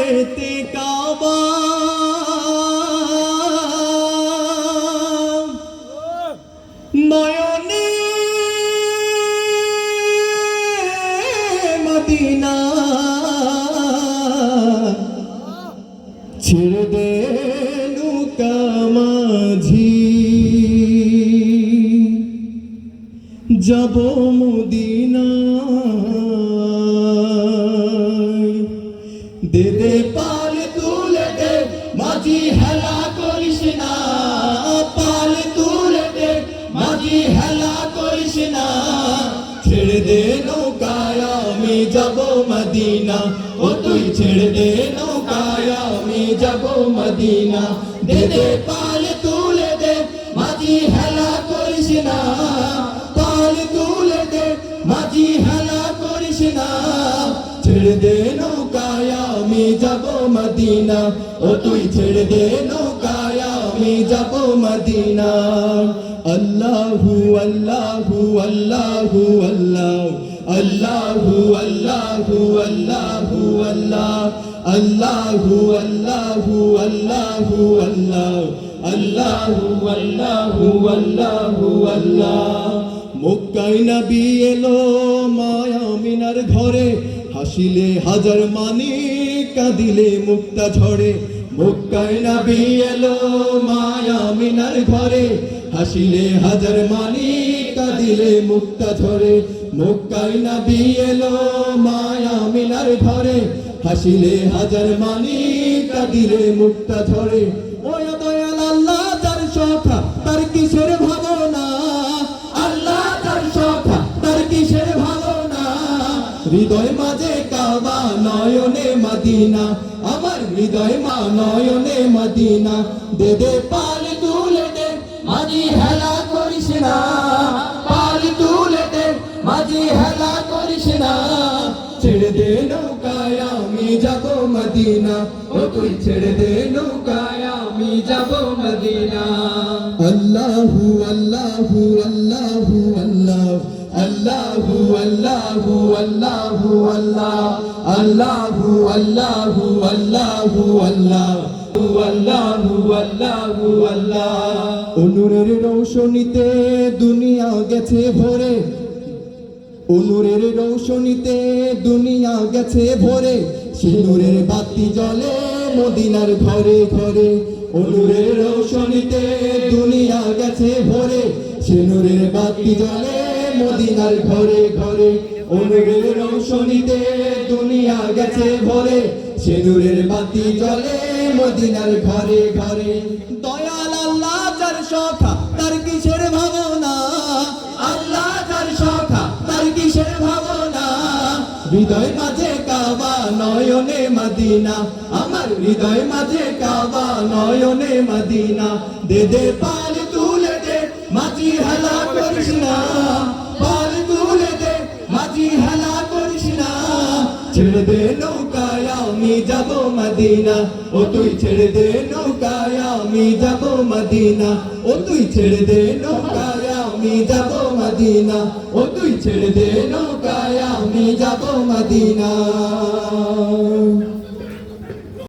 মিনারেতে কাবা নয়নে মদিনা ছেড়ে দে নৌকা মাঝি যাব মদিনা দে দে পাল তুলে দে মাঝি হেলা করিস না পাল তুলে দে মাঝি হেলা করিস না ছেড়ে দে নৌকায় আমি যাব মদিনা ও তুই ছেড়ে দে নৌকায় আমি যাব মদিনা দে দে পাল তুলে দে মাঝি হেলা করিস না পাল তুলে দে মাঝি হেলা করিস না ছেড়ে দে নৌকায় আমি যাব মদিনা ও তুই ছেড়ে দে নৌকায় আমি যাব মদিনা আল্লাহু আল্লাহু আল্লাহু আল্লাহ আল্লাহু আল্লাহু আল্লাহু আল্লাহ আল্লাহু আল্লাহু আল্লাহু আল্লাহ আল্লাহু আল্লাহু আল্লাহু আল্লাহ মক্কায় নবী এলো মায়া মিনার ঘরে হাসিলে হাজার মানি কাঁদিলে মুক্তা ঝরে মক্কায় নবী এলো মায়া মিনার ঘরে হাসিলে হাজার মানি কাঁদিলে মুক্তা ঝরে মক্কায় নবী এলো মায়া মিনার ঘরে হাসিলে হাজার মানি কাঁদিলে মুক্তা ঝরে ও দয়াল আল্লাহ তার সখা তার কিসের ভাবনা আল্লাহ তার সখা তার কিসের ভাবনা হৃদয় মাঝে কাবা নয়নে মদিনা আমার হৃদয় মা নয়নে মদিনা দে দে পাল তুলে দে মাঝি হেলা করিস না পাল তুলে দে মাঝি হেলা করিস না ছেড়ে দে নৌকায় আমি যাব মদিনা ও তুই ছেড়ে দে নৌকায় আমি যাব মদিনা আল্লাহু আল্লাহু আল্লাহু আল্লাহ আল্লাহু আল্লাহু আল্লাহু আল্লাহ আল্লাহু আল্লাহু আল্লাহু আল্লাহ আল্লাহু আল্লাহু আল্লাহ নূরের রৌশনীতে দুনিয়া গেছে ভরে নূরের রৌশনীতে দুনিয়া গেছে ভরে সিঁদুরের বাতি জ্বলে মদিনার ঘরে ঘরে নূরের রৌশনীতে দুনিয়া গেছে ভরে সিঁদুরের বাতি জ্বলে মদিনার ঘরে ঘরে নূরের রৌশনীতে দুনিয়া গেছে ভরে সিঁদুরের বাতি জ্বলে মদিনার ঘরে ঘরে দয়াল আল্লাহ যার সখা তার কিসের ভাবনা আল্লাহ যার সখা তার কিসের ভাবনা হৃদয় মাঝে কাবা নয়নে মদিনা আমার হৃদয় মাঝে কাবা নয়নে মদিনা দে দে পাল তুলে দে মাঝি হেলা করিস না পাল তুলে দে মাঝি হেলা করিস না ছেড়ে দে নৌকায় আমি যাব মদিনা ও তুই ছেড়ে দে নৌকায় আমি যাব মদিনা ও তুই ছেড়ে দে নৌকায় আমি যাব মদিনা ও তুই ছেড়ে দে নৌকায় আমি যাব মদিনা